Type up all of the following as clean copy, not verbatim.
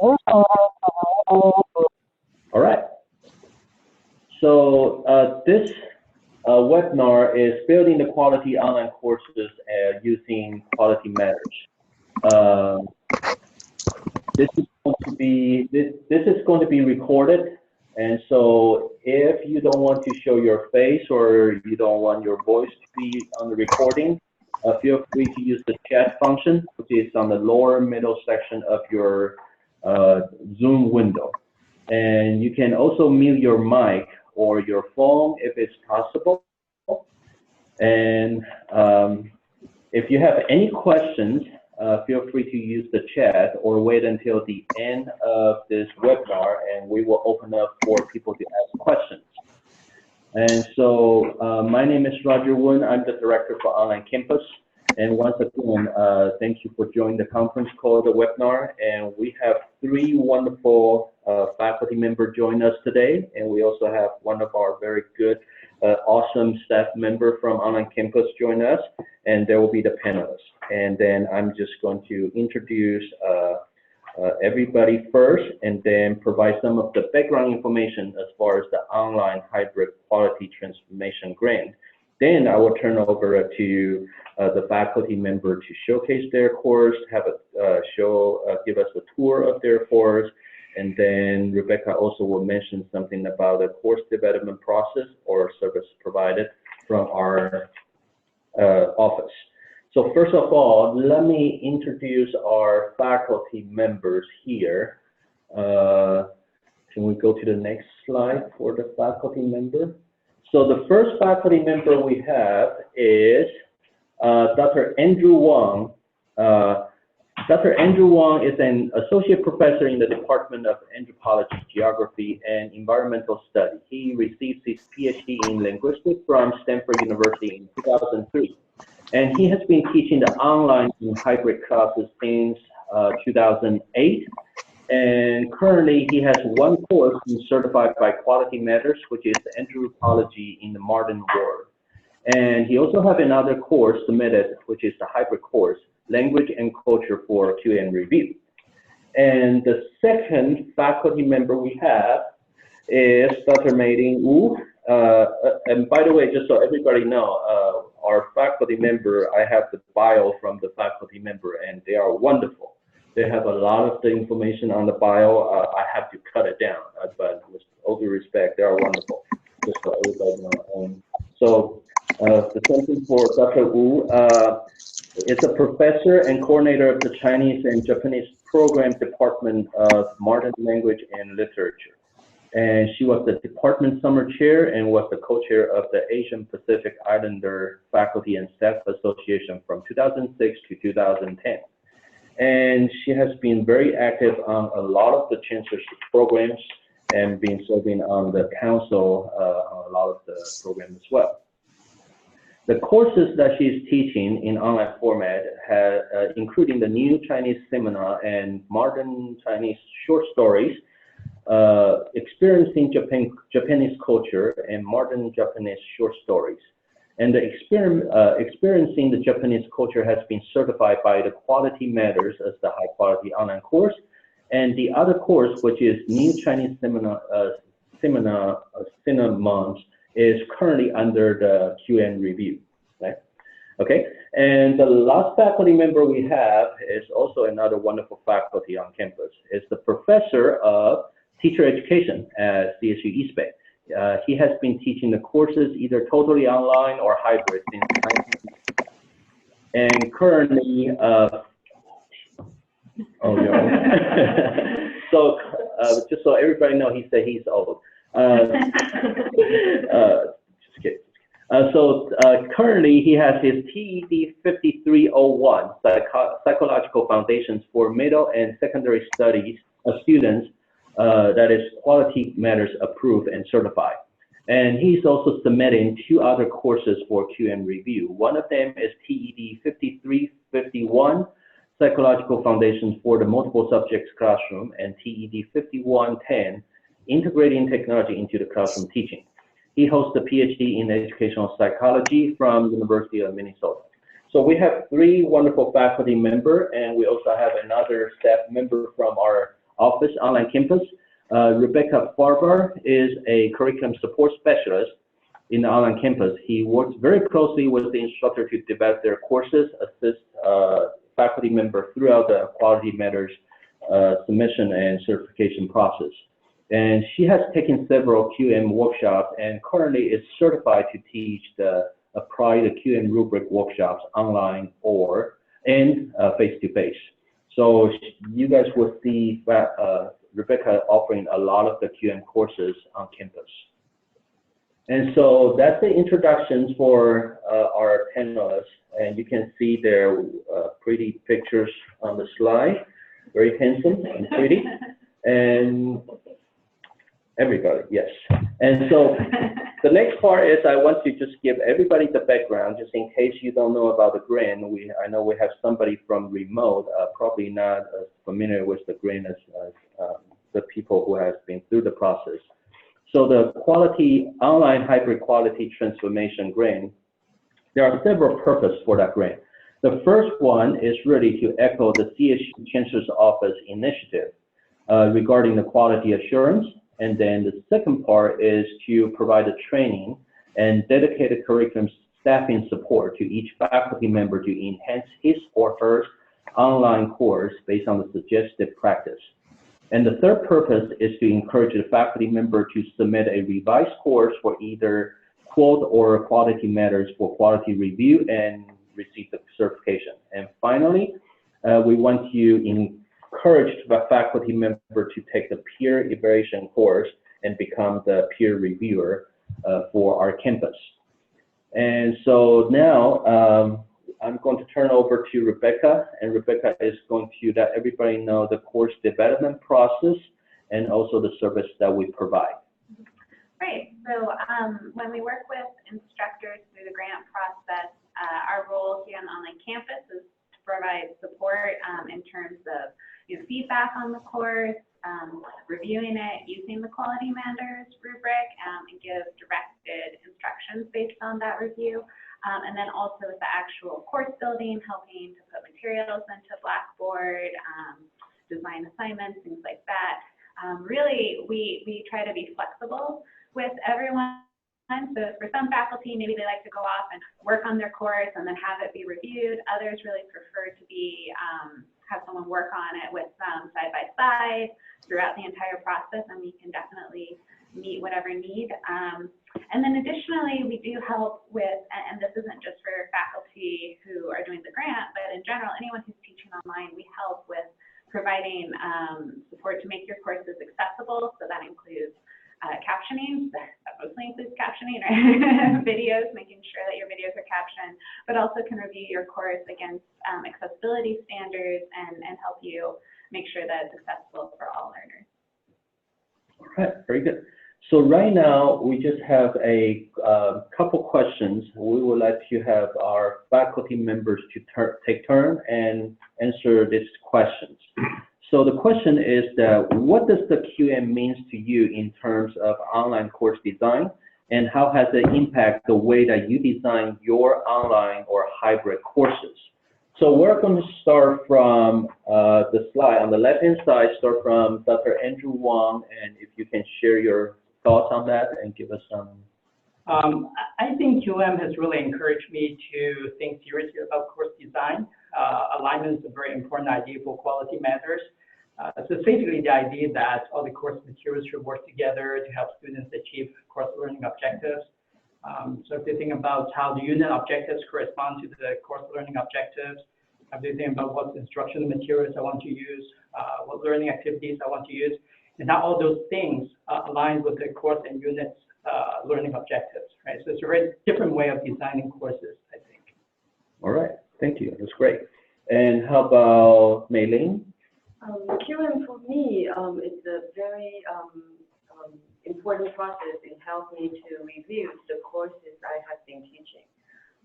All right. So this webinar is building the quality online courses using Quality Matters. This is going to be recorded, and so if you don't want to show your face or you don't want your voice to be on the recording, feel free to use the chat function, which is on the lower middle section of your Zoom window. And you can also mute your mic or your phone if it's possible. And if you have any questions, feel free to use the chat or wait until the end of this webinar and we will open up for people to ask questions. And so my name is Roger Wun. I'm the director for Online Campus. And once again, thank you for joining the conference call, the webinar. And we have three wonderful faculty members join us today. And we also have one of our very good, awesome staff member from Online Campus join us. And there will be the panelists. And then I'm just going to introduce everybody first and then provide some of the background information as far as the online hybrid quality transformation grant. Then I will turn over to the faculty member to showcase their course, have a give us a tour of their course, and then Rebecca also will mention something about the course development process or service provided from our office. So first of all, let me introduce our faculty members here. Can we go to the next slide for the faculty member? So the first faculty member we have is Dr. Andrew Wang. Dr. Andrew Wang is an associate professor in the Department of Anthropology, Geography, and Environmental Study. He received his PhD in linguistics from Stanford University in 2003. And he has been teaching the online and hybrid classes since 2008. And currently, he has one course being certified by Quality Matters, which is Anthropology in the Modern World. And he also has another course submitted, which is the hybrid course, Language and Culture for Q&A Review. And the second faculty member we have is Dr. Meiding Wu. And by the way, just so everybody know, our faculty member, I have the bio from the faculty member, and they are wonderful. They have a lot of the information on the bio. I have to cut it down, but with all due respect, they are wonderful. Just so everybody know. So the same thing for Dr. Wu. Is a professor and coordinator of the Chinese and Japanese Program Department of Modern Language and Literature. And she was the department summer chair and was the co-chair of the Asian Pacific Islander Faculty and Staff Association from 2006 to 2010. And she has been very active on a lot of the chancellorship programs and been serving on the council on a lot of the programs as well. The courses that she's teaching in online format, including the new Chinese seminar and modern Chinese short stories, experiencing Japanese culture and modern Japanese short stories. And the experiencing the Japanese culture has been certified by the Quality Matters as the high quality online course. And the other course, which is New Chinese Cinnamons, is currently under the Q&A review, right? Okay, and the last faculty member we have is also another wonderful faculty on campus. It's the professor of teacher education at CSU East Bay. He has been teaching the courses either totally online or hybrid since 1990. And currently, so just so everybody know, he said he's old. Just kidding. So currently, he has his TED 5301, Psychological Foundations for Middle and Secondary Studies of Students, that is Quality Matters approved and certified. And he's also submitting two other courses for Q&A review. One of them is TED 5351, Psychological Foundations for the Multiple Subjects Classroom, and TED 5110, Integrating Technology into the Classroom Teaching. He holds the PhD in Educational Psychology from University of Minnesota. So we have three wonderful faculty members, and we also have another staff member from our office, online campus. Rebecca Farber is a curriculum support specialist in the online campus. He works very closely with the instructor to develop their courses, assist faculty members throughout the Quality Matters submission and certification process. And she has taken several QM workshops and currently is certified to teach the apply the QM rubric workshops online or and face-to-face. So you guys will see Rebecca offering a lot of the QM courses on campus. And so that's the introductions for our panelists, and you can see their pretty pictures on the slide, very handsome and pretty, and everybody, yes. And so the next part is I want to just give everybody the background, just in case you don't know about the grant. I know we have somebody from remote, probably not as familiar with the grant as the people who have been through the process. So the quality online hybrid quality transformation grant, there are several purposes for that grant. The first one is really to echo the CSU Chancellor's Office initiative regarding the quality assurance. And then the second part is to provide the training and dedicated curriculum staffing support to each faculty member to enhance his or her online course based on the suggested practice. And the third purpose is to encourage the faculty member to submit a revised course for either quote or quality matters for quality review and receive the certification. And finally, we want to encourage the faculty member to take the peer evaluation course and become the peer reviewer for our campus. And so now I'm going to turn over to Rebecca, and Rebecca is going to let everybody know the course development process and also the service that we provide. Right. So when we work with instructors through the grant process, our role here on the online campus is to provide support in terms of feedback on the course, reviewing it, using the Quality Matters rubric, and give directed instructions based on that review. And then also with the actual course building, helping to put materials into Blackboard, design assignments, things like that. Really, we try to be flexible with everyone. So for some faculty, maybe they like to go off and work on their course and then have it be reviewed. Others really prefer to be have someone work on it with them side by side throughout the entire process, and we can definitely meet whatever need. And then additionally, we do help with, and this isn't just for faculty who are doing the grant, but in general, anyone who's teaching online, we help with providing support to make your courses accessible. So that includes captioning, that mostly includes captioning, right? Videos, making sure that your videos are captioned, but also can review your course against accessibility standards and help you make sure that it's accessible for all learners. All right, very good. So right now, we just have a couple questions. We would like to have our faculty members to take turn and answer these questions. So the question is that what does the QM means to you in terms of online course design, and how has it impacted the way that you design your online or hybrid courses? So we're going to start from the slide on the left-hand side, start from Dr. Andrew Wang, and if you can share your thoughts on that and give us some. I think QM has really encouraged me to think seriously about course design. Alignment is a very important idea for Quality Matters. So it's basically the idea that all the course materials should work together to help students achieve course learning objectives. So if you think about how the unit objectives correspond to the course learning objectives, if you think about what instructional materials I want to use, what learning activities I want to use, and how all those things align with the course and units learning objectives, right? So it's a very different way of designing courses, I think. All right, thank you, that's great. And how about Mei Ling? QM for me is a very important process in helping me to review the courses I have been teaching.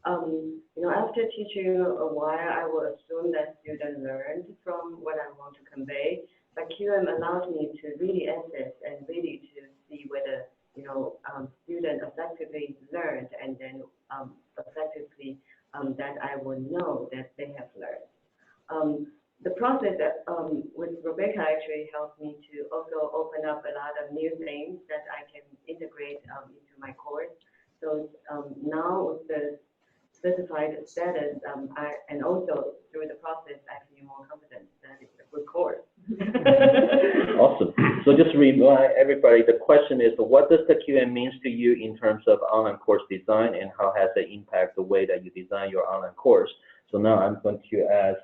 After teaching a while, I will assume that students learned from what I want to convey. But QM allows me to really assess and really to see whether students effectively learned, and then effectively that I will know that they have learned. The process with Rebecca Rebecca actually helped me to also open up a lot of new things that I can integrate into my course. So now with the specified status, and also through the process, I feel more confident that it's a good course. Awesome. So just remind everybody, the question is, what does the QM means to you in terms of online course design, and how has it impacted the way that you design your online course? So now I'm going to ask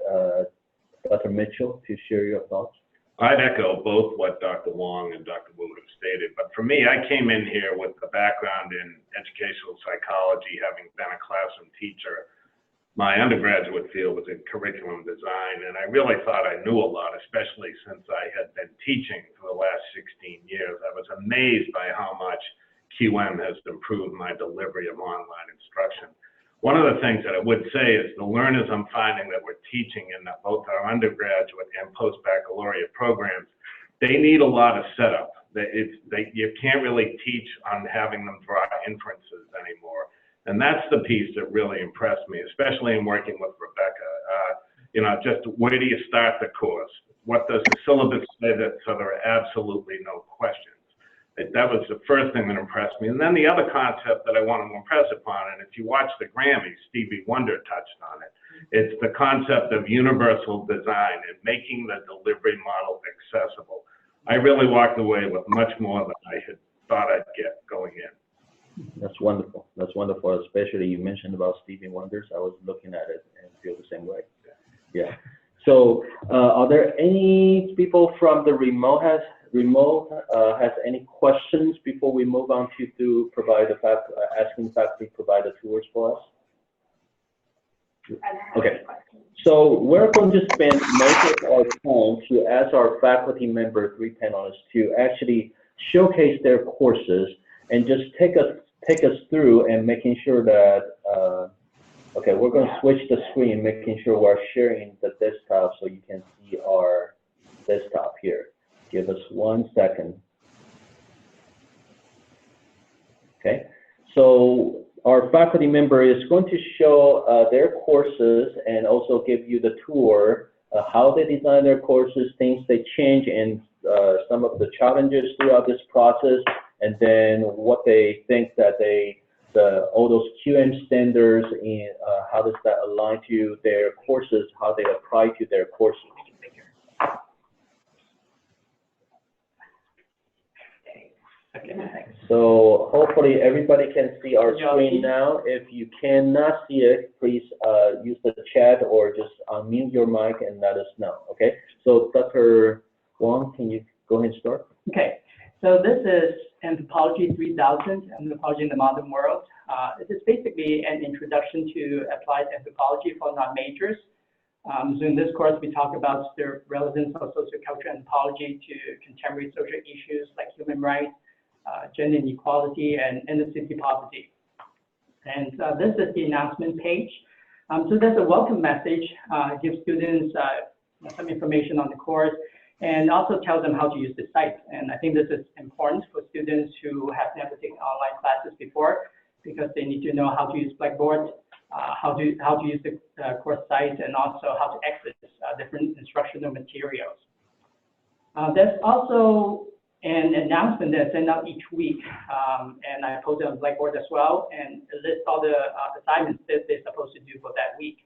Dr. Mitchell to share your thoughts. I'd echo both what Dr. Wong and Dr. Wu have stated, but for me, I came in here with a background in educational psychology, having been a classroom teacher. My undergraduate field was in curriculum design, and I really thought I knew a lot, especially since I had been teaching for the last 16 years. I was amazed by how much QM has improved my delivery of online instruction. One of the things that I would say is the learners I'm finding that we're teaching in both our undergraduate and post-baccalaureate programs, they need a lot of setup. You can't really teach on having them draw inferences anymore. And that's the piece that really impressed me, especially in working with Rebecca. Just where do you start the course? What does the syllabus say so there are absolutely no questions? That was the first thing that impressed me. And then the other concept that I want to impress upon, and if you watch the Grammys, Stevie Wonder touched on it, it's the concept of universal design and making the delivery model accessible. I really walked away with much more than I had thought I'd get going in. That's wonderful. That's wonderful. Especially you mentioned about Stevie Wonders. I was looking at it and feel the same way. Yeah. So are there any people from the remote has any questions before we move on to provide asking faculty provide the tours for us? Okay. So we're going to spend most of our time to ask our faculty member 3 panelists to actually showcase their courses and just take us through and making sure that okay, we're going to switch the screen, making sure we're sharing the desktop so you can see our desktop here. Give us 1 second. Okay, so our faculty member is going to show their courses and also give you the tour, how they design their courses, things they change, and some of the challenges throughout this process, and then what they think that all those QM standards and how does that align to their courses, how they apply to their courses. Okay, thanks. So hopefully everybody can see our screen now. If you cannot see it, please use the chat or just unmute your mic and let us know, okay? So Dr. Wong, can you go ahead and start? Okay, so this is Anthropology 3000, Anthropology in the Modern World. It is basically an introduction to applied anthropology for non-majors. So in this course, we talk about the relevance of sociocultural anthropology to contemporary social issues like human rights, gender inequality, and inner-city poverty. And this is the announcement page. So there's a welcome message, gives students some information on the course, and also tells them how to use the site. And I think this is important for students who have never taken online classes before, because they need to know how to use Blackboard, how to use the course site, and also how to access different instructional materials. There's also an announcement that's sent out each week, and I post it on Blackboard as well, and it lists all the assignments that they're supposed to do for that week.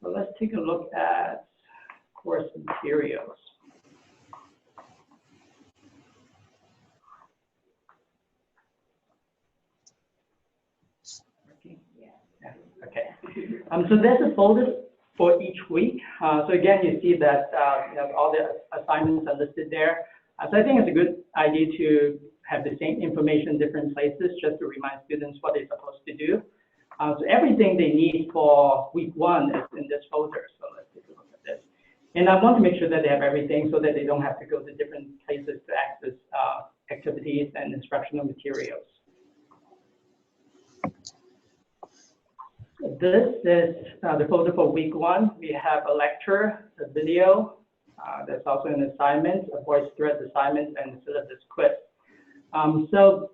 So let's take a look at course materials. Okay. So there's a folder for each week. So again, you see that all the assignments are listed there. So I think it's a good idea to have the same information in different places just to remind students what they're supposed to do. So everything they need for week 1 is in this folder. So let's take a look at this. And I want to make sure that they have everything so that they don't have to go to different places to access activities and instructional materials. This is the folder for week 1. We have a lecture, a video, there's also an assignment, a voice thread assignment, and a syllabus quiz. So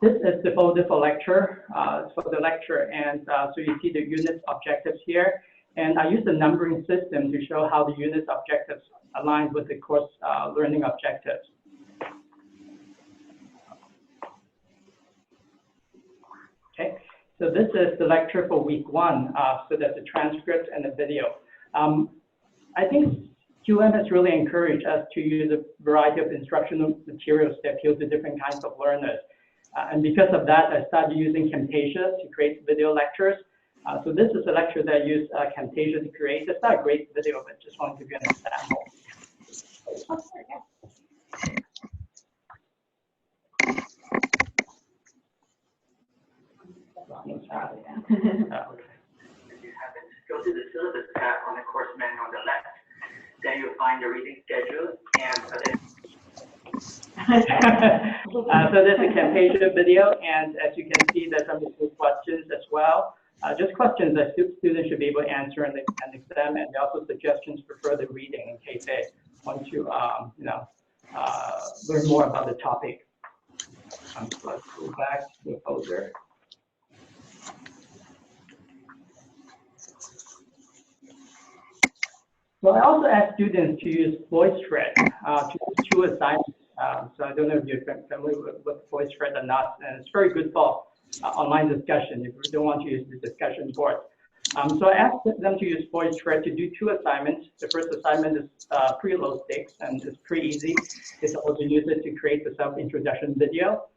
this is the folder for lecture, and so you see the unit objectives here. And I use the numbering system to show how the unit's objectives align with the course learning objectives. Okay, so this is the lecture for week 1. So that's a transcript and a video. I think QM has really encouraged us to use a variety of instructional materials that appeal to different kinds of learners. And because of that, I started using Camtasia to create video lectures. So this is a lecture that I use Camtasia to create. It's not a great video, but just want to give you an example. If you haven't, go to the syllabus tab on the course menu on the left. Then you'll find the reading schedule and so there's a Camtasia video, and as you can see, there's some questions as well. Just questions that students should be able to answer in the exam, and also suggestions for further reading in case they want to, learn more about the topic. So let's go back to the folder. So I also ask students to use VoiceThread to do 2 assignments. So I don't know if you're familiar with VoiceThread or not, and it's very good for online discussion if you don't want to use the discussion board. So I asked them to use VoiceThread to do 2 assignments. The first assignment is pretty low stakes and it's pretty easy. It's also use it to create the self-introduction video.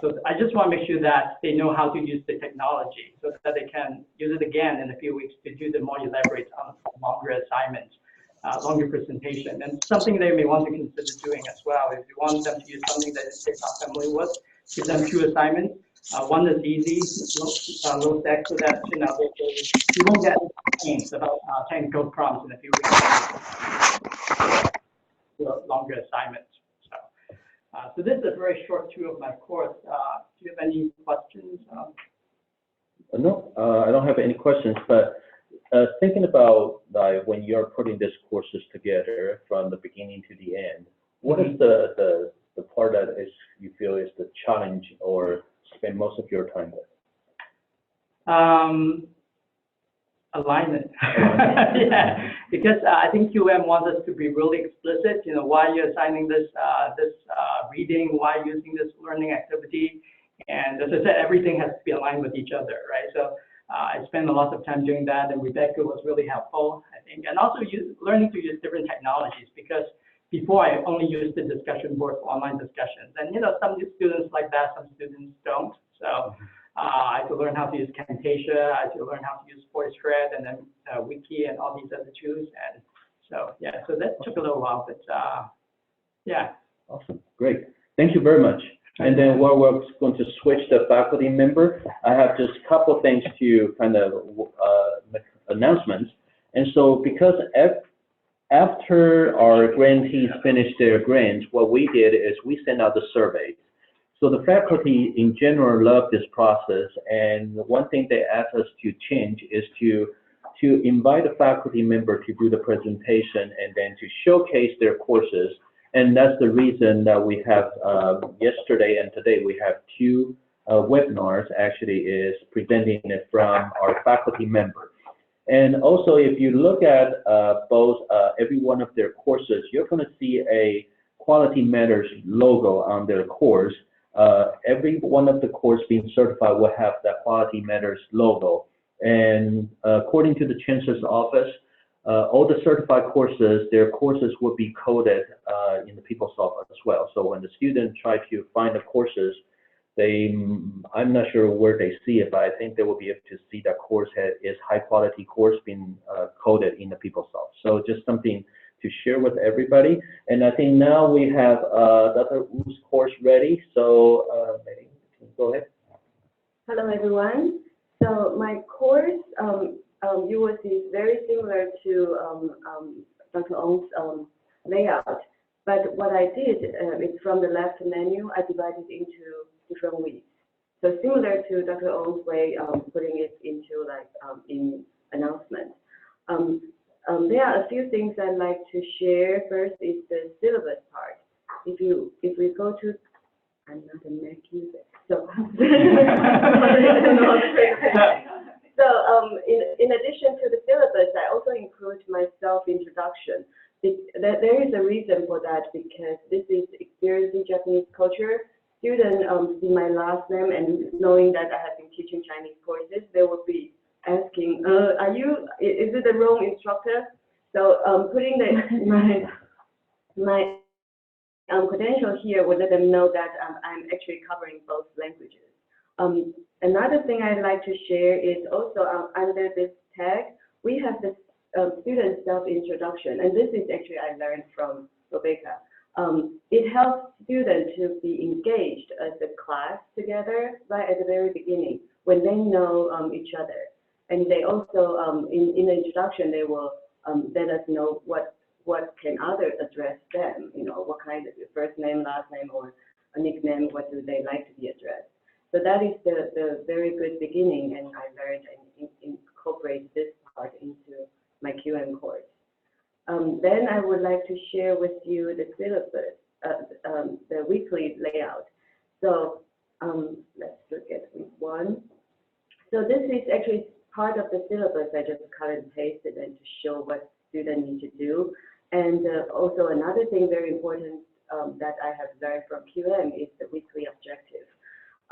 So I just want to make sure that they know how to use the technology so that they can use it again in a few weeks to do the more elaborate longer assignments. Longer presentation, and something they may want to consider doing as well. If you want them to use something that they're not familiar with, give them 2 assignments. One is easy, low stakes, so that you won't get complaints about technical problems in a few weeks. Longer assignments. So this is a very short tour of my course. Do you have any questions? No, I don't have any questions, but thinking about when you're putting these courses together from the beginning to the end, what is the part that is you feel is the challenge or spend most of your time with? Alignment. Yeah, because I think QM wants us to be really explicit. Why you're assigning this reading, why using this learning activity, and as I said, everything has to be aligned with each other, right? So. I spent a lot of time doing that, and Rebecca was really helpful, I think, and also learning to use different technologies, because before I only used the discussion board for online discussions, and some students like that, some students don't. So I had to learn how to use Camtasia, I had to learn how to use VoiceThread, and then Wiki and all these other tools, and so yeah, so that took a little while, but yeah. Awesome, great, thank you very much. And then while we're going to switch the faculty member, I have just a couple things to kind of make announcements. And so because after our grantees finished their grants, what we did is we sent out the surveys. So the faculty in general love this process, and one thing they asked us to change is to invite a faculty member to do the presentation and then to showcase their courses. And that's the reason that we have, yesterday and today, we have 2 webinars actually is presenting it from our faculty member. And also, if you look at both every one of their courses, you're going to see a Quality Matters logo on their course. Every one of the course being certified will have that Quality Matters logo. And according to the Chancellor's Office, all the certified courses, their courses will be coded in the PeopleSoft as well. So when the student try to find the courses, I'm not sure where they see it, but I think they will be able to see that course is high quality course being coded in the PeopleSoft. So just something to share with everybody. And I think now we have Dr. Wu's course ready. So maybe go ahead. Hello, everyone. So my course, you will see is very similar to Dr. Ong's layout. But what I did is from the left menu, I divided into different weeks. So similar to Dr. Ong's way of putting it into like in announcement. There are a few things I'd like to share. First is the syllabus part. If we go to, I'm not a Mac user, so so in addition to the syllabus, I also include my self-introduction. There is a reason for that because this is experiencing Japanese culture. Students see my last name and knowing that I have been teaching Chinese courses, they will be asking, is it the wrong instructor? So putting my credential here would let them know that I'm actually covering both languages. Another thing I'd like to share is also under this tag, we have the student self-introduction, and this is actually I learned from Rebecca. It helps students to be engaged as a class together right at the very beginning when they know each other. And they also, in the introduction, they will let us know what can others address them, what kind of first name, last name, or a nickname, what do they like to be addressed. So that is the very good beginning, and I learned and incorporate this part into my QM course. Then I would like to share with you the syllabus, the weekly layout. So let's look at week 1. So this is actually part of the syllabus. I just cut and pasted and to show what students need to do. And also another thing very important that I have learned from QM is the weekly objective.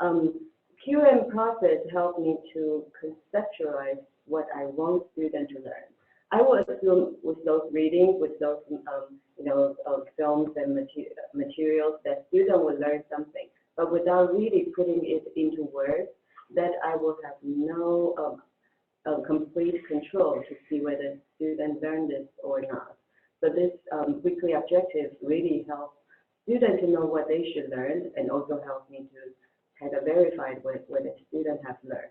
QM process helped me to conceptualize what I want students to learn. I will assume with those readings, with those films and materials that students will learn something, but without really putting it into words, that I will have no complete control to see whether students learn this or not. So this weekly objective really helps students to know what they should learn, and also helps me to kind of verify whether students have learned.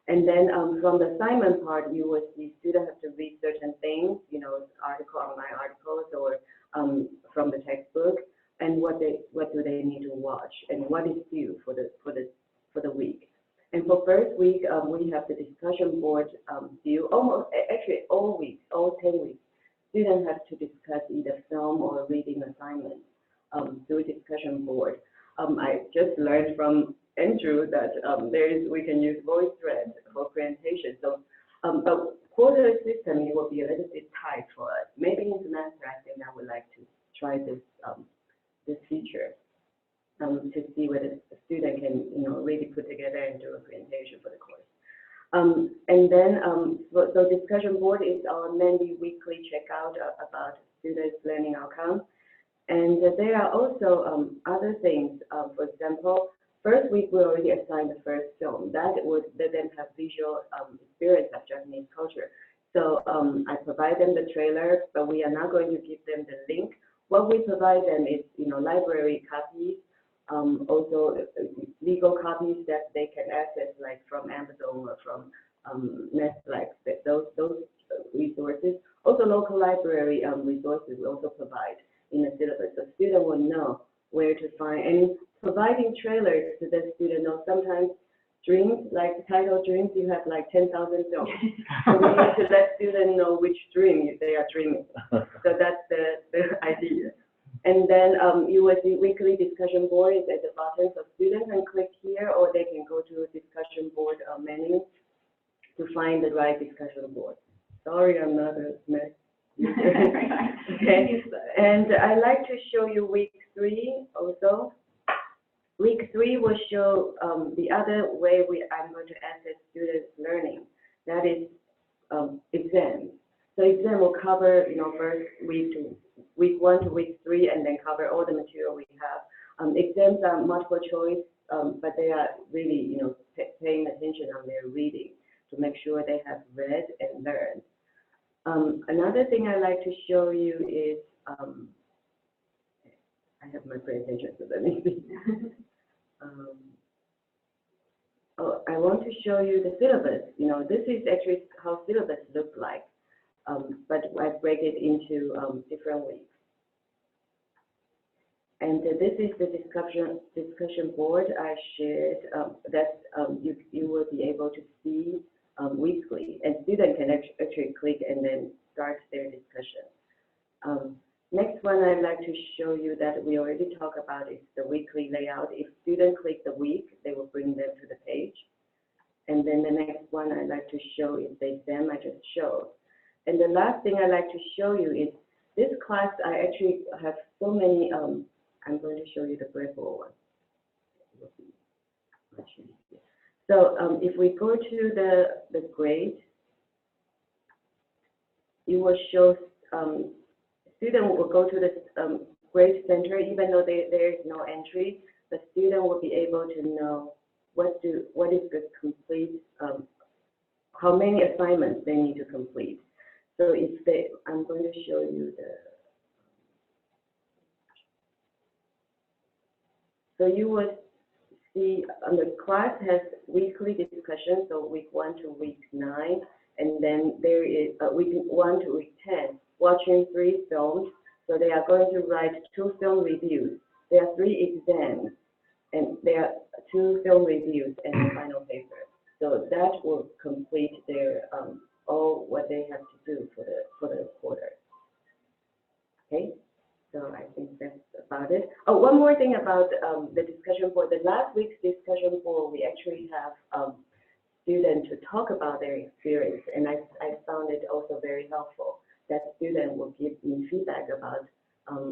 And then from the assignment part, you will see students have to read certain things, online articles, or from the textbook, and what do they need to watch, and what is due for the week. And for first week, we have the discussion board due actually all weeks, all 10 weeks. Students have to discuss either film or reading assignments through discussion board. I just learned from Andrew that we can use VoiceThread for presentation. So but quarterly system, it will be a little bit tight for us. Maybe in semester, I think I would like to try this feature to see whether the student can really put together and do a presentation for the course. And then so discussion board is our mainly weekly checkout about students' learning outcomes. And there are also other things. For example, first week we already assigned the first film. That would let them have visual experience of Japanese culture. So I provide them the trailer, but we are not going to give them the link. What we provide them is library copies, also legal copies that they can access like from Amazon or from Netflix. Those resources. Also local library resources we also provide in the syllabus. So student will know where to find, and providing trailers to the student know sometimes dreams, like the title dreams, you have like 10,000 films. So we need to let students know which dream they are dreaming. So that's the idea. And then you will see weekly discussion board is at the bottom, so students can click here, or they can go to discussion board menu to find the right discussion board. Sorry, I'm not a mess. Okay, and I like to show you week 3 also. Week 3 will show the other way I'm going to assess students' learning. That is exams. So exam will cover first week 1 to week 3, and then cover all the material we have. Exams are multiple choice, but they are really paying attention on their reading to make sure they have read and learned. Another thing I like to show you is, I have my presentation, so let me see. I want to show you the syllabus. This is actually how syllabus look like, but I break it into different weeks. And this is the discussion board I shared that you will be able to see weekly, and students can actually click and then start their discussion. Next one I'd like to show you that we already talked about is the weekly layout. If students click the week, they will bring them to the page. And then the next one I'd like to show is the exam I just showed. And the last thing I'd like to show you is this class, I actually have so many, I'm going to show you the breakable one. So if we go to the grade, you will show, student will go to the grade center, even though there is no entry, the student will be able to know what is the complete, how many assignments they need to complete. So if they, I'm going to show you the, so you will see the class has weekly discussion, so week 1 to week 9, and then there is week 1 to week 10, watching 3 films. So they are going to write 2 film reviews. There are 3 exams, and there are 2 film reviews and a final paper. So that will complete their all what they have to do for the quarter. Okay, so I think that's about it. Oh, one more thing about the discussion board. The last week's discussion board, we actually have students to talk about their experience, and I found it also very helpful. That student will give me feedback about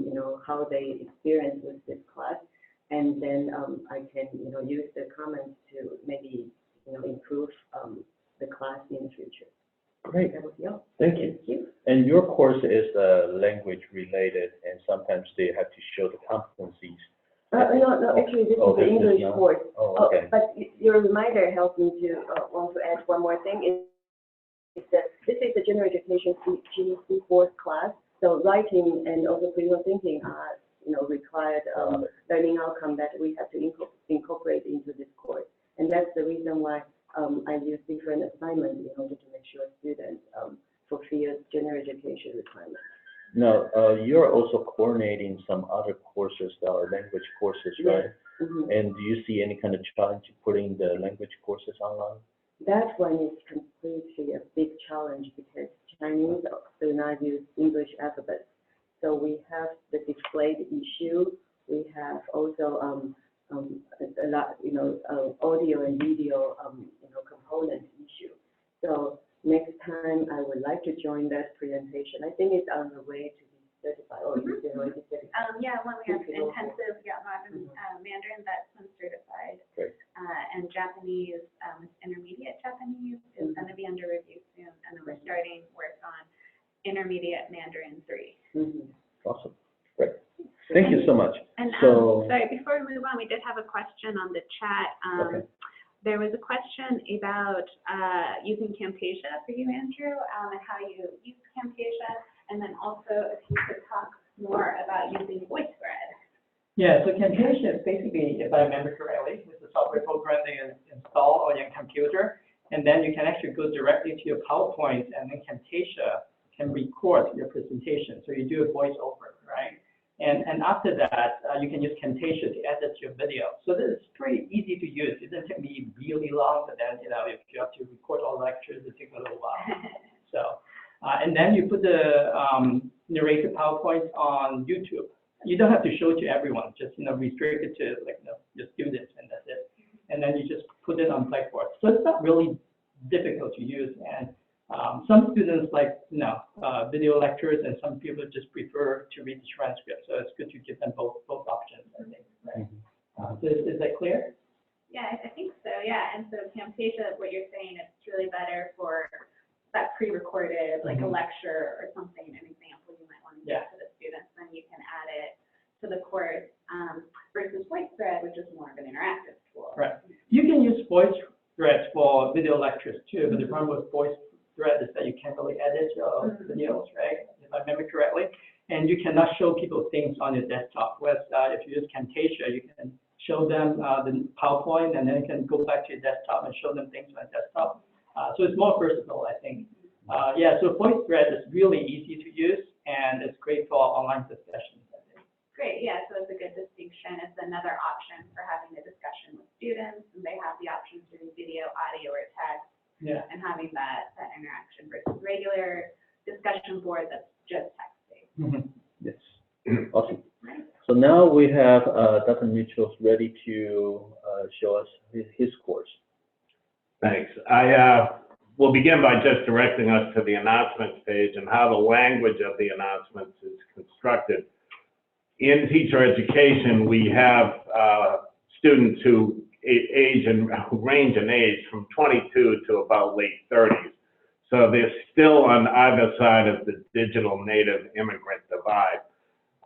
you know, how they experience with this class, and then I can, you know, use the comments to maybe, you know, improve the class in the future. Great. That would be all. Thank you. Thank you. And your course is language related, and sometimes they have to show the competencies. No, actually, this is the English course. Oh, okay. But your reminder helped me to want to add one more thing. Is that this is the general education GEC course class. So writing and also critical thinking are, you know, required learning outcome that we have to incorporate into this course. And that's the reason why I use different assignments in order to make sure students fulfill general education requirements. Now, you're also coordinating some other courses that are language courses, right? Yes. Mm-hmm. And do you see any kind of challenge putting the language courses online? That one is completely a big challenge because Chinese do not use English alphabet. So we have the displayed issue. We have also a lot, you know, audio and video, you know, component issue. So next time I would like to join that presentation. I think it's on the way to be certified, or is it already certified? Yeah, when we have intensive modern Mandarin, that's been certified. Great. And Japanese, intermediate Japanese is going to be under review soon, and then we're starting work on intermediate Mandarin 3. Awesome. Great. Thank you so much. And so, sorry, before we move on, we did have a question on the chat. Okay. There was a question about using Camtasia for you, Andrew, and how you use Camtasia, and then also if you could talk more about using VoiceThread. Yeah, so Camtasia is basically, if I remember correctly, it's a software program that you install on your computer, and then you can actually go directly to your PowerPoint, and then Camtasia can record your presentation. So you do a voiceover, right? And after that, you can use Camtasia to edit your video. So this is pretty easy to use. It doesn't take me really long, but then, you know, if you have to record all lectures, it takes a little while. So, and then you put the narrated PowerPoint on YouTube. You don't have to show it to everyone, just, you know, restrict it to, like, you know, your students, and that's it. And then you just put it on Blackboard. So it's not really difficult to use. And some students like, you know, video lectures, and some people just prefer to read the transcript. So it's good to give them both options, I think. Right? So is that clear? Yeah, I think so. Yeah, and so Camtasia, what you're saying, it's really better for that pre-recorded, like a lecture or something, an example you might want to give to the students. Then you can add it to the course versus VoiceThread, which is more of an interactive tool. Right. You can use VoiceThread for video lectures too, but the problem with VoiceThread is that you can't really edit your videos, right? If I remember correctly. And you cannot show people things on your desktop. Whereas if you use Camtasia, you can show them the PowerPoint, and then you can go back to your desktop and show them things on desktop. So it's more versatile, I think. Yeah, so VoiceThread is really easy to use, and it's great for online discussions, I think. Great, yeah, so it's a good distinction. It's another option for having a discussion with students, and they have the option to do video, audio, or text, and having that interaction versus regular discussion board that's just text-based. Yes. Awesome. So now we have Dr. Mitchell ready to show us his course. Thanks. I will begin by just directing us to the announcements page and how the language of the announcements is constructed. In teacher education, we have students who range in age from 22 to about late 30s. So they're still on either side of the digital native immigrant divide.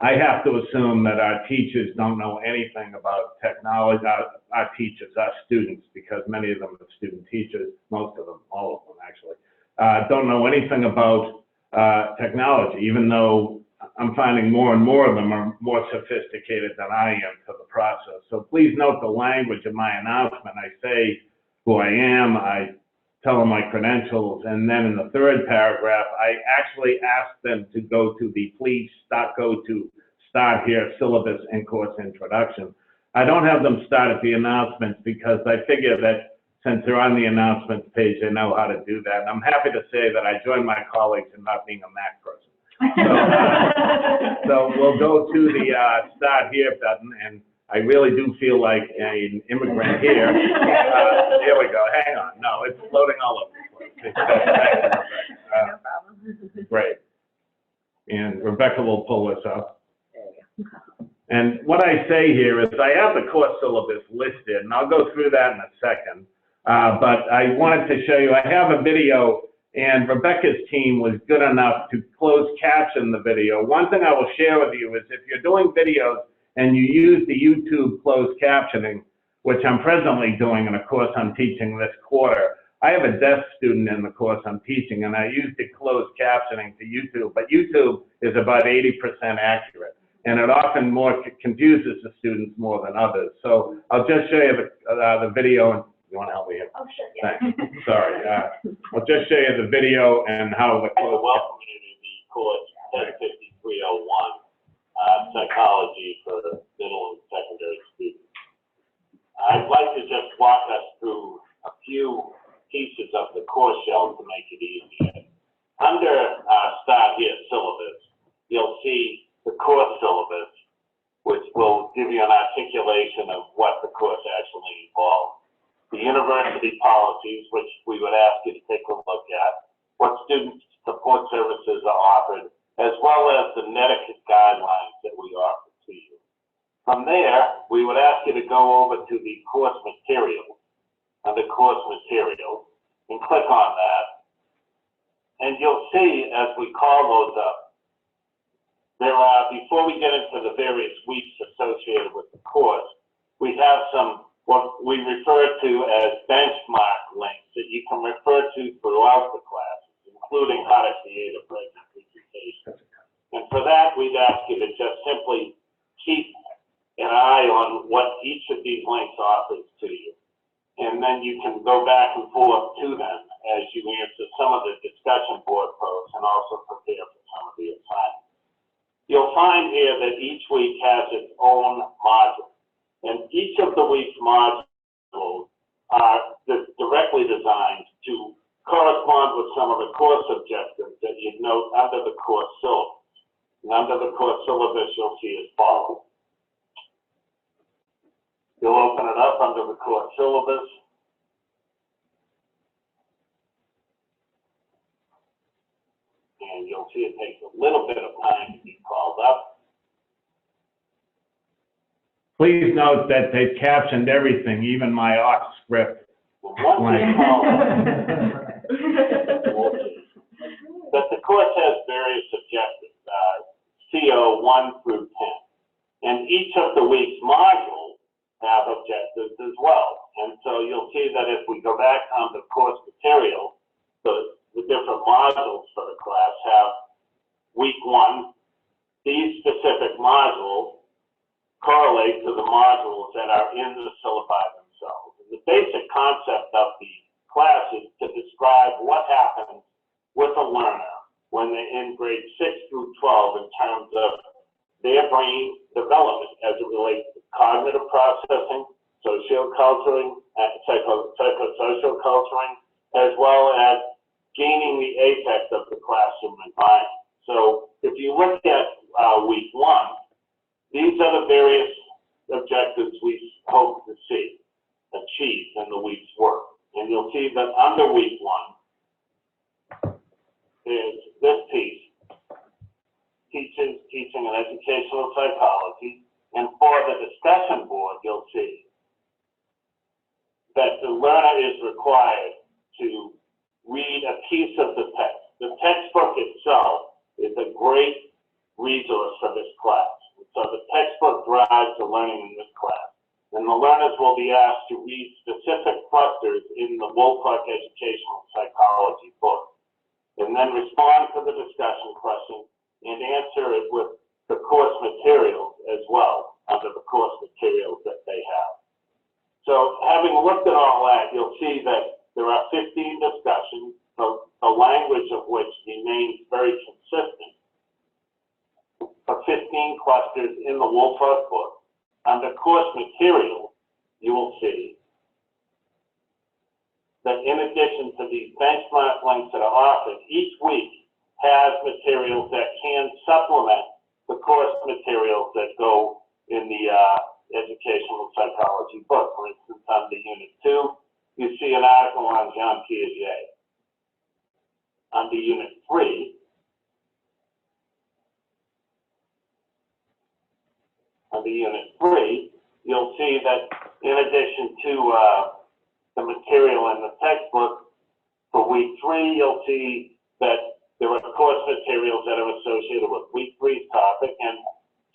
I have to assume that our teachers don't know anything about technology, our teachers, our students, because many of them are student teachers, most of them, all of them actually, don't know anything about technology, even though I'm finding more and more of them are more sophisticated than I am to the process. So please note the language of my announcement. I say who I am, I tell them my credentials, and then in the third paragraph, I actually ask them to go to the start here syllabus and course introduction. I don't have them start at the announcements because I figure that since they're on the announcements page, they know how to do that. And I'm happy to say that I join my colleagues in not being a Mac person. So we'll go to the start here button, and I really do feel like an immigrant here. Here we go. Hang on. No, it's floating all over the place. No problem. Great. And Rebecca will pull this up. There you go. And what I say here is I have the course syllabus listed, and I'll go through that in a second. But I wanted to show you, I have a video, and Rebecca's team was good enough to close caption the video. One thing I will share with you is if you're doing videos and you use the YouTube closed captioning, which I'm presently doing in a course I'm teaching this quarter, I have a deaf student in the course I'm teaching, and I used the closed captioning to YouTube, but YouTube is about 80% accurate, and it often more confuses the students more than others. So I'll just show you the video, and you want to help me here? Oh, sure, yeah. Thanks. Sorry. I'll just show you the video and how the closed. Welcome you to the course 105301, Psychology for Middle and Secondary Students. I'd like to just walk us through a few pieces of the course shell to make it easier. Under Start Here syllabus, you'll see the course syllabus, which will give you an articulation of what the course actually involves. The university policies, which we would ask you to take a look at, what student support services are offered, as well as the etiquette guidelines that we offer to you. From there, we would ask you to go over to the course materials, under course materials, and click on that. And you'll see, as we call those up, there are, before we get into the various weeks associated with the course, we have some what we refer to as benchmark links that you can refer to throughout the classes, including how to create a presentation. And for that, we'd ask you to just simply keep an eye on what each of these links offers to you. And then you can go back and forth to them as you answer some of the discussion board posts and also prepare for some of the assignments. You'll find here that each week has its own module. And each of the week's modules are directly designed to correspond with some of the course objectives that you note under the course syllabus. And under the course syllabus, you'll see as follows. You'll open it up under the course syllabus. And you'll see it takes a little bit of time to be called up. Please note that they've captioned everything, even my off script. Once you call but the course has various objectives, CO 1 through 10. And each of the week's modules have objectives as well. And so you'll see that if we go back on the course material, the different modules for the class have week 1, these specific modules correlate to the modules that are in the syllabi themselves. And the basic concept of the class is to describe what happens with a learner when they're in grades 6 through 12 in terms of their brain development as it relates to cognitive processing, socio-culturing, psychosocial culturing, as well as gaining the apex of the classroom environment. So if you look at week 1, these are the various objectives we hope to see achieved in the week's work. And you'll see that under week 1 is this piece, teaching and educational psychology. And for the discussion board, you'll see that the learner is required to read a piece of the text. The textbook itself is a great resource for this class. So the textbook drives the learning in this class. And the learners will be asked to read specific clusters in the Woolfolk Educational Psychology book, and then respond to the discussion question and answer it with the course materials as well, under the course materials that they have. So having looked at all that, you'll see that there are 15 discussions, the language of which remains very consistent. For 15 clusters in the Woolfolk book. Under course materials, you will see that in addition to these benchmark links that are offered, each week has materials that can supplement the course materials that go in the educational psychology book. For instance, under Unit 2, you see an article on Jean Piaget. Under Unit 3, you'll see that in addition to the material in the textbook, for week 3, you'll see that there are course materials that are associated with week 3's topic. And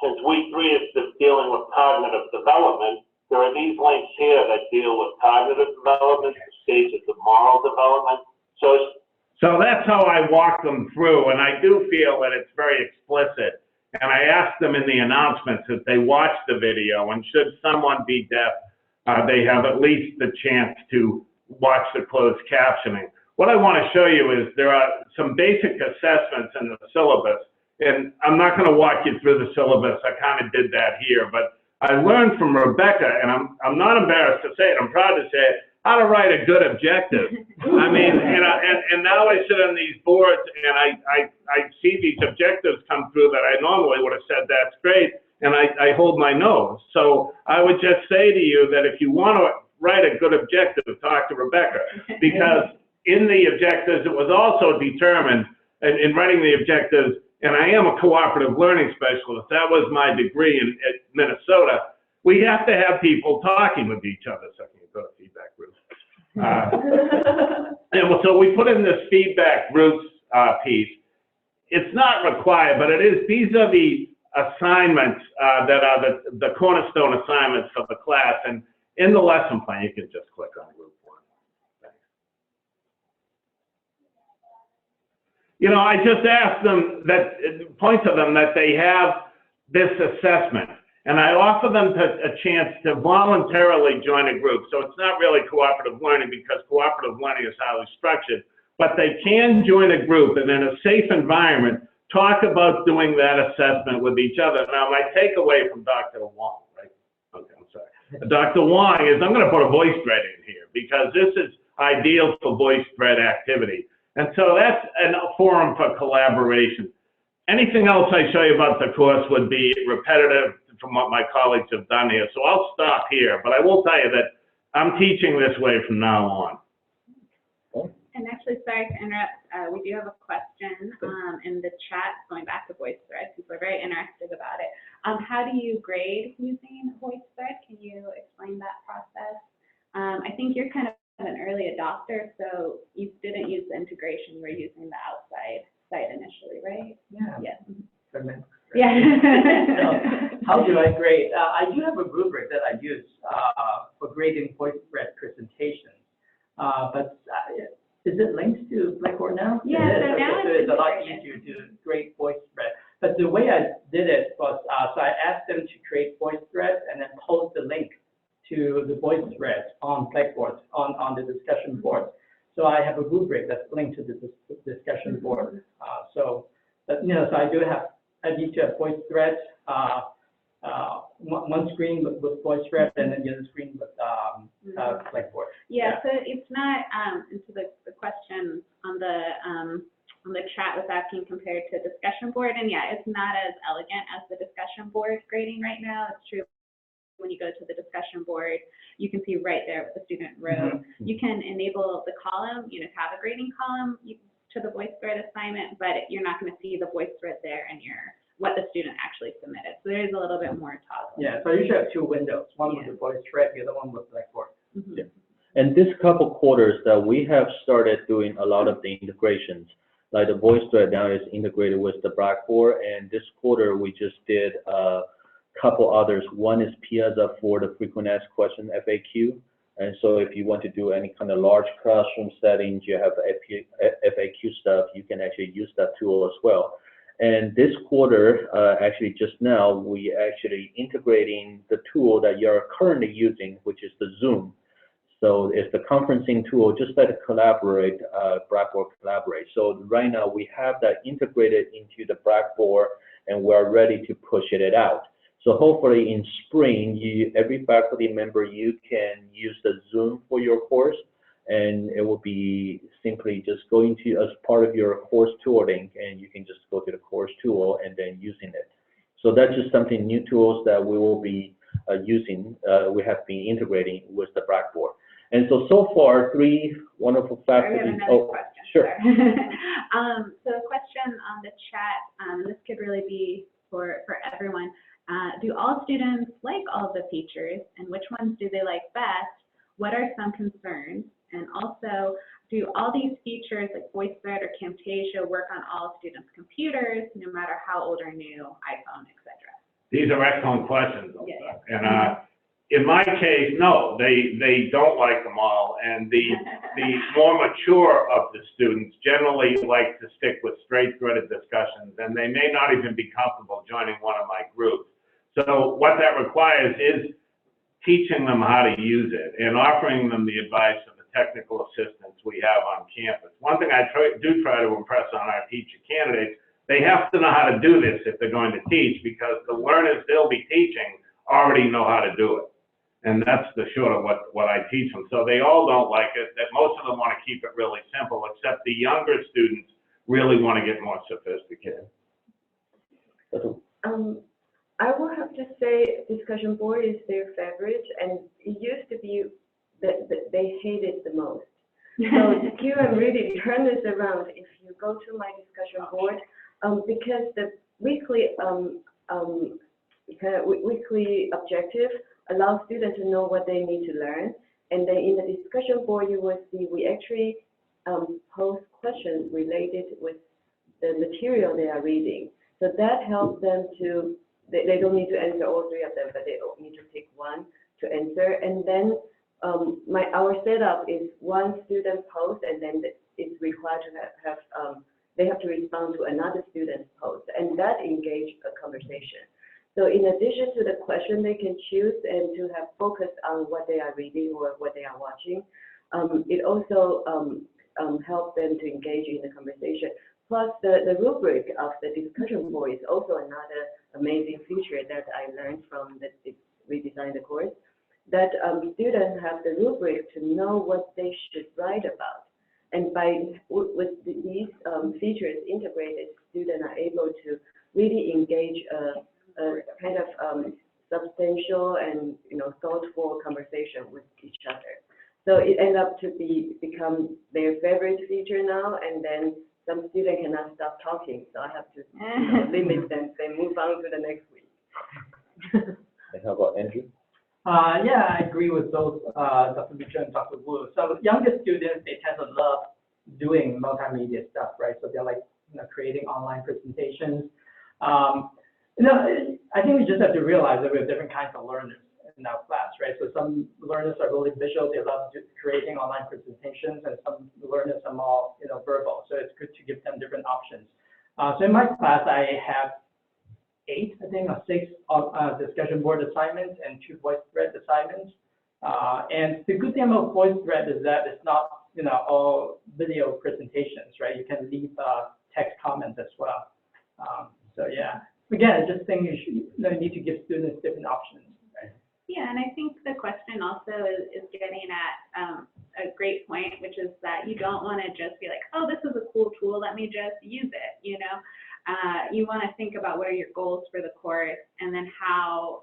since week 3 is dealing with cognitive development, there are these links here that deal with cognitive development, the stages of moral development. So that's how I walk them through, and I do feel that it's very explicit. And I asked them in the announcements that they watch the video, and should someone be deaf, they have at least the chance to watch the closed captioning. What I want to show you is there are some basic assessments in the syllabus, and I'm not going to walk you through the syllabus. I kind of did that here, but I learned from Rebecca, and I'm not embarrassed to say it, I'm proud to say it, how to write a good objective. I mean, and now I sit on these boards and I see these objectives come through that I normally would have said that's great, and I hold my nose. So I would just say to you that if you want to write a good objective, talk to Rebecca, because in the objectives it was also determined in writing the objectives, and I am a cooperative learning specialist. That was my degree at Minnesota. We have to have people talking with each other. So I can go to feedback groups. And so we put in this feedback groups piece. It's not required, but it is. These are the assignments that are the cornerstone assignments for the class. And in the lesson plan, you can just click on group 1. Thanks. You know, I just asked them point to them that they have this assessment. And I offer them a chance to voluntarily join a group. So it's not really cooperative learning because cooperative learning is highly structured, but they can join a group and in a safe environment, talk about doing that assessment with each other. Now, my takeaway from Dr. Wong, right? Okay, I'm sorry. Dr. Wong is I'm going to put a VoiceThread in here because this is ideal for VoiceThread activity. And so that's a forum for collaboration. Anything else I show you about the course would be repetitive from what my colleagues have done here. So I'll stop here, but I will tell you that I'm teaching this way from now on. And actually, sorry to interrupt, we do have a question in the chat going back to VoiceThread. People are very interested about it. How do you grade using VoiceThread? Can you explain that process? I think you're kind of an early adopter, so you didn't use the integration. You were using the outside site initially, right? Yeah. Yes. Yeah. How do I grade? I do have a rubric that I use for grading VoiceThread presentations. But is it linked to Blackboard now? Yeah, so now it's a lot easier to grade VoiceThread. But the way I did it was, so I asked them to create VoiceThread and then post the link to the VoiceThread on Blackboard, on the discussion board. So I have a rubric that's linked to the discussion board. So I need to have VoiceThread, one screen with VoiceThread and then the other screen with Blackboard. Yeah, so it's not, into the question on the chat was asking compared to discussion board, and yeah, it's not as elegant as the discussion board grading right now. It's true when you go to the discussion board, you can see right there what the student wrote. You can enable the column, to have a grading column to the VoiceThread assignment, but you're not going to see the VoiceThread there and what the student actually submitted. So there is a little bit more toggle. Yeah, so you should have two windows, one with the VoiceThread, the other one with Blackboard. Yeah. And this couple quarters that we have started doing a lot of the integrations, like the VoiceThread now is integrated with the Blackboard, and this quarter we just did a couple others. One is Piazza for the frequent asked question FAQ. And so if you want to do any kind of large classroom settings, you have FAQ stuff, you can actually use that tool as well. And this quarter, actually just now, we actually integrating the tool that you're currently using, which is the Zoom. So it's the conferencing tool, just like Collaborate, Blackboard Collaborate. So right now we have that integrated into the Blackboard, and we're ready to push it out. So hopefully in spring, every faculty member, you can use the Zoom for your course, and it will be simply just going to as part of your course tool link, and you can just go to the course tool and then using it. So that's just something, new tools that we will be using, we have been integrating with the Blackboard. And so far, 3 wonderful faculty. Sorry, we have another question. Sure. So a question on the chat, this could really be for everyone. Do all students like all of the features, and which ones do they like best? What are some concerns? And also, do all these features like VoiceThread or Camtasia work on all students' computers, no matter how old or new, iPhone, etc.? These are excellent questions. Yes. And in my case, no, they don't like them all. And the more mature of the students generally like to stick with straight threaded discussions, and they may not even be comfortable joining one of my groups. So what that requires is teaching them how to use it and offering them the advice of the technical assistance we have on campus. One thing I do try to impress on our teacher candidates, they have to know how to do this if they're going to teach, because the learners they'll be teaching already know how to do it. And that's the short of what I teach them. So they all don't like it. That most of them want to keep it really simple, except the younger students really want to get more sophisticated. I will have to say discussion board is their favorite, and it used to be that they hate it the most. So QM really turned this around. If you go to my discussion board, because the weekly weekly objective allows students to know what they need to learn, and then in the discussion board you will see we actually post questions related with the material they are reading. So that helps them to. They don't need to answer all 3 of them, but they need to pick one to answer. And then our setup is one student post, and then it's required to have they have to respond to another student's post, and that engage a conversation. So in addition to the question they can choose and to have focus on what they are reading or what they are watching, it also helps them to engage in the conversation. Plus, the rubric of the discussion board is also another amazing feature that I learned from redesign the course, that students have the rubric to know what they should write about. And with these features integrated, students are able to really engage a kind of substantial and thoughtful conversation with each other. So it ends up to become their favorite feature now, and then some students cannot stop talking, so I have to limit them, say move on to the next week. And how about Andrew? Yeah, I agree with both Dr. Mitchell and Dr. Wu. So younger students, they tend to love doing multimedia stuff, right? So they're like creating online presentations. I think we just have to realize that we have different kinds of learners in our class, right? So some learners are really visual, they love creating online presentations, and some learners are more, verbal. So it's good to give them different options. So in my class, I have 8, I think, or 6 discussion board assignments and 2 VoiceThread assignments. And the good thing about VoiceThread is that it's not, all video presentations, right? You can leave text comments as well. So yeah, again, I just think you need to give students different options. Yeah, and I think the question also is getting at a great point, which is that you don't want to just be like, oh, this is a cool tool, let me just use it, You want to think about what are your goals for the course, and then how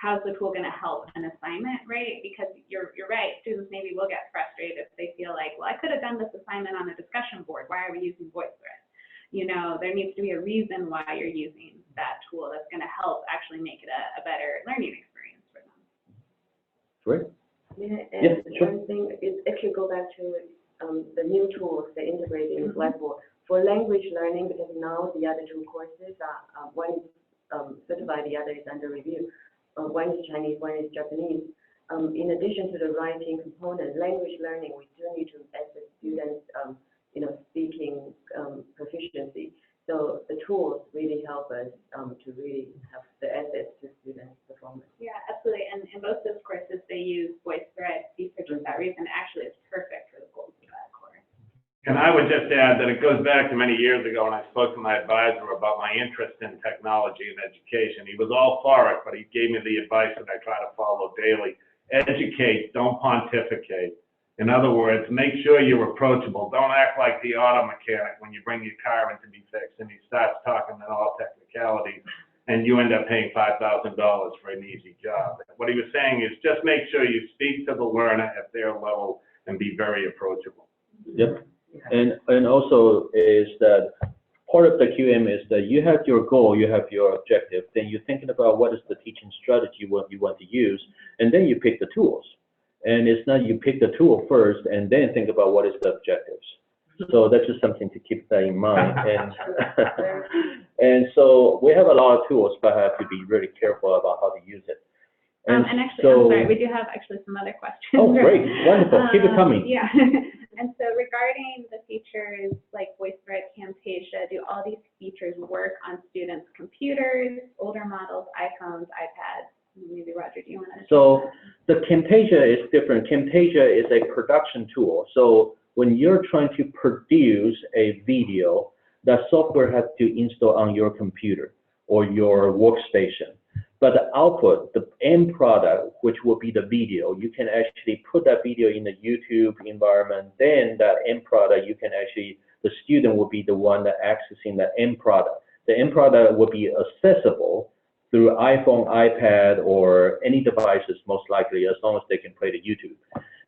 how's the tool going to help an assignment, right? Because you're right, students maybe will get frustrated if they feel like, well, I could have done this assignment on a discussion board. Why are we using VoiceThread? You know, there needs to be a reason why you're using that tool that's going to help actually make it a better learning experience for them. Great. Yeah, Yes, and sure. one thing is actually go back to the new tools they integrate in Blackboard for language learning, because now the other two courses are one is certified, the other is under review. One is Chinese, one is Japanese. In addition to the writing component, language learning, we do need to assess students, speaking proficiency. So the tools really help us to really have the assets to students' performance. Yeah, absolutely. And in both those courses, they use VoiceThread for just that reason. Actually, it's perfect for the goals of that course. And I would just add that it goes back to many years ago when I spoke to my advisor about my interest in technology and education. He was all for it, but he gave me the advice that I try to follow daily. Educate, don't pontificate. In other words, make sure you're approachable. Don't act like the auto mechanic when you bring your car in to be fixed and he starts talking in all technicalities and you end up paying $5,000 for an easy job. What he was saying is just make sure you speak to the learner at their level and be very approachable. Yep. And also is that part of the QM is that you have your goal, you have your objective, then you're thinking about what is the teaching strategy what you want to use, and then you pick the tools. And it's not you pick the tool first and then think about what is the objectives. So that's just something to keep that in mind. And so we have a lot of tools, but have to be really careful about how to use it. And actually, I'm sorry, we do have actually some other questions. Oh, great, wonderful, keep it coming. Yeah, and so regarding the features like VoiceThread, Camtasia, do all these features work on students' computers, older models, iPhones, iPads? Maybe Roger, do you want to? So the Camtasia is different. Camtasia is a production tool. So when you're trying to produce a video, that software has to install on your computer or your workstation. But the output, the end product, which will be the video, you can actually put that video in the YouTube environment. Then that end product, you can actually, the student will be the one that accessing the end product. The end product will be accessible through iPhone, iPad, or any devices, most likely, as long as they can play the YouTube.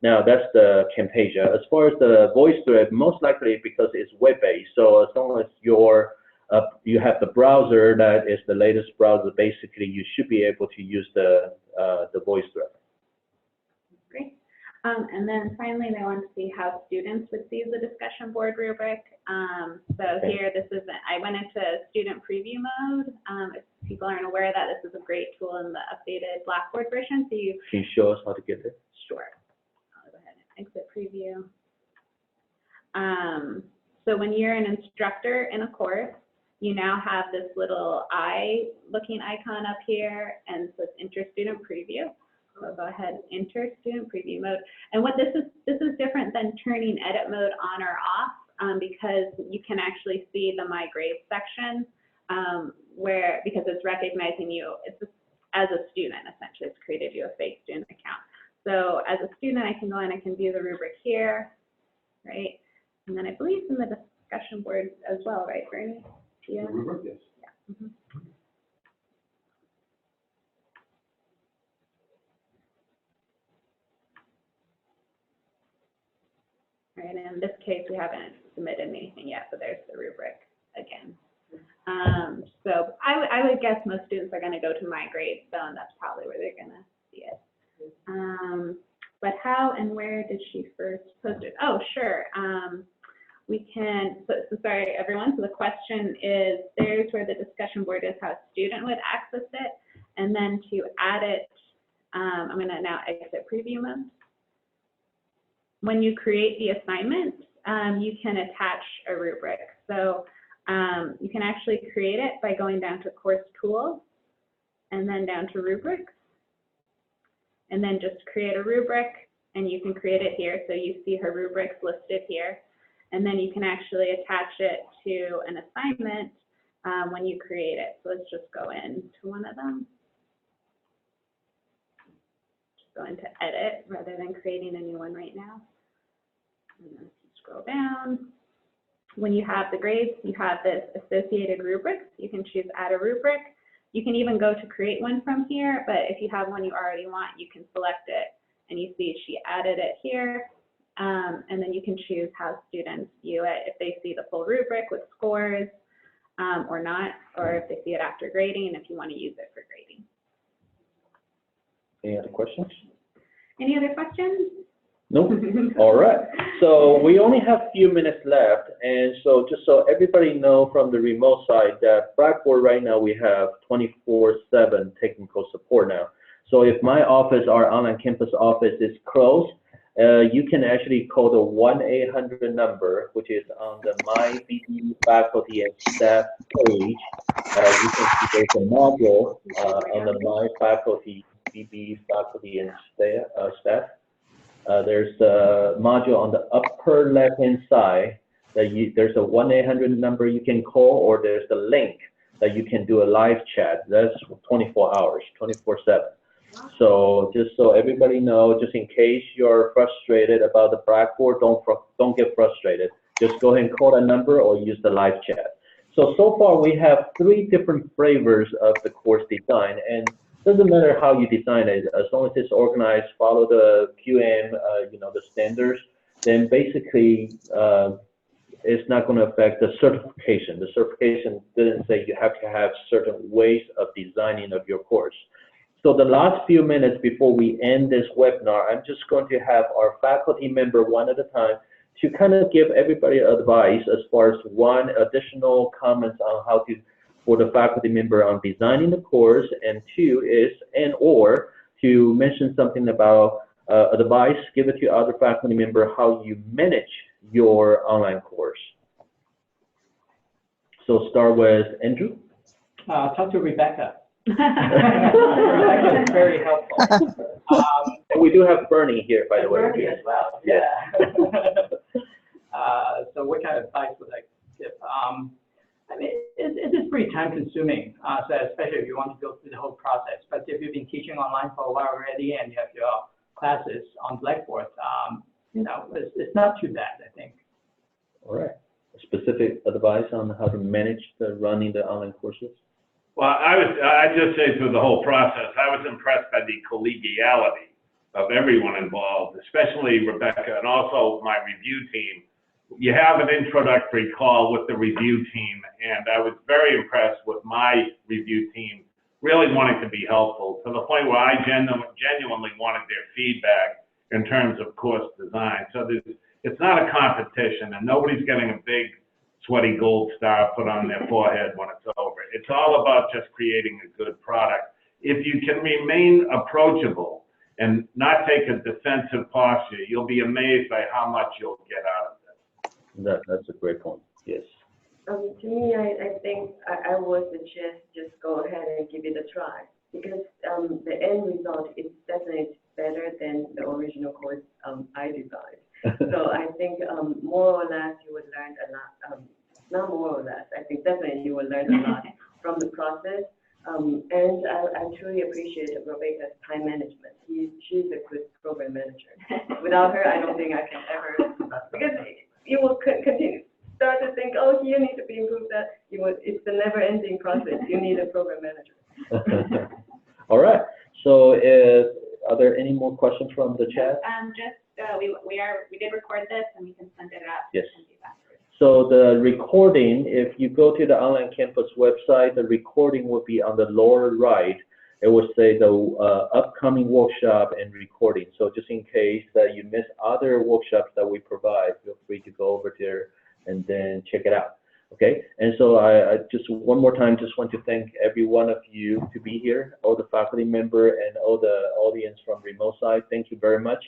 Now, that's the Camtasia. As far as the VoiceThread, most likely because it's web-based, so as long as you have the browser that is the latest browser, basically, you should be able to use the VoiceThread. Great. And then finally, they want to see how students would see the discussion board rubric. Here, I went into student preview mode. If people aren't aware of that, this is a great tool in the updated Blackboard version. So Can you show us how to get there? Sure. I'll go ahead and exit preview. So when you're an instructor in a course, you now have this little eye-looking icon up here, and so it's enter student preview. So go ahead, enter student preview mode. And what this is different than turning edit mode on or off, because you can actually see the My Grades section, because it's recognizing you as a student, essentially. It's created you a fake student account. So as a student, I can go in, I can view the rubric here, right? And then I believe in the discussion board as well, right, Bernie? Yeah. The rubric, yes. Yeah. Mm-hmm. Right, in this case, we haven't submitted anything yet, but there's the rubric again. So I would guess most students are going to go to My Grades, so that's probably where they're going to see it. But how and where did she first post it? Oh, sure. We can, so sorry, everyone. So the question is, there's where the discussion board is, how a student would access it. And then to add it, I'm going to now exit preview mode. When you create the assignment, you can attach a rubric. So you can actually create it by going down to Course Tools and then down to Rubrics. And then just create a rubric, and you can create it here. So you see her rubrics listed here. And then you can actually attach it to an assignment when you create it. So let's just go into one of them. Just go into Edit rather than creating a new one right now. And then scroll down. When you have the grades, you have this associated rubrics. You can choose Add a Rubric. You can even go to create one from here, but if you have one you already want, you can select it, and you see she added it here, and then you can choose how students view it, if they see the full rubric with scores or not, or if they see it after grading, and if you want to use it for grading. Any other questions? Any other questions? Nope. All right. So we only have a few minutes left, and so just so everybody know from the remote side that Blackboard right now we have 24/7 technical support now. So if my office, our online campus office is closed, you can actually call the 1-800 number, which is on the My BB faculty and staff page. You can see there's a module on the My faculty, BB faculty and staff. There's a module on the upper left-hand side that there's a 1-800 number you can call, or there's the link that you can do a live chat. That's 24 hours, 24/7. So just so everybody know, just in case you're frustrated about the Blackboard, don't get frustrated. Just go ahead and call that number or use the live chat. So far we have 3 different flavors of the course design, and doesn't matter how you design it, as long as it's organized, follow the QM, the standards, then basically it's not going to affect the certification. The certification didn't say you have to have certain ways of designing of your course. So the last few minutes before we end this webinar, I'm just going to have our faculty member one at a time to kind of give everybody advice as far as one, additional comments on how to, for the faculty member on designing the course, and 2 is, or to mention something about advice, give it to other faculty member how you manage your online course. So start with Andrew. Talk to Rebecca. Rebecca is very helpful. And we do have Bernie here, by the way. Bernie as well. Yes. So what kind of advice would I give? I mean, it is pretty time consuming, so especially if you want to go through the whole process. But if you've been teaching online for a while already and you have your classes on Blackboard, it's not too bad, I think. All right. Specific advice on how to manage running the online courses? Well, I just say through the whole process, I was impressed by the collegiality of everyone involved, especially Rebecca and also my review team. You have an introductory call with the review team, and I was very impressed with my review team really wanting to be helpful, to the point where I genuinely wanted their feedback in terms of course design. So it's not a competition, and nobody's getting a big sweaty gold star put on their forehead when it's over. It's all about just creating a good product. If you can remain approachable and not take a defensive posture, you'll be amazed by how much you'll get out of it. That's a great point. Yes. To me, I think I would suggest just go ahead and give it a try, because the end result is definitely better than the original course I designed. So I think more or less you would learn a lot. Not more or less. I think definitely you will learn a lot from the process. And I truly appreciate Rebecca's time management. She's a good program manager. Without her, I don't think I can ever, because you will continue start to think, oh, here needs to be improved. That it's a never-ending process. You need a program manager. All right. So, are there any more questions from the chat? We did record this, and we can send it out. Yes. So the recording, if you go to the online campus website, the recording will be on the lower right. It will say the upcoming workshop and recording. So just in case that you miss other workshops that we provide, feel free to go over there and then check it out. Okay, and so I just one more time just want to thank every one of you to be here, all the faculty member and all the audience from remote side. Thank you very much,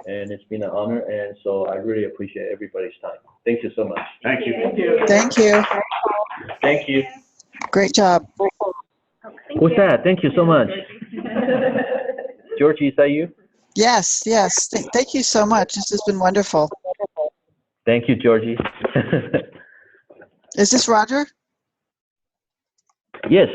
and it's been an honor, and so I really appreciate everybody's time. Thank you so much. Thank you. Thank you. Thank you. Thank you. Great job. Who's that? Thank you so much. Georgie, is that you? Yes, yes. Thank you so much. This has been wonderful. Thank you, Georgie. Is this Roger? Yes.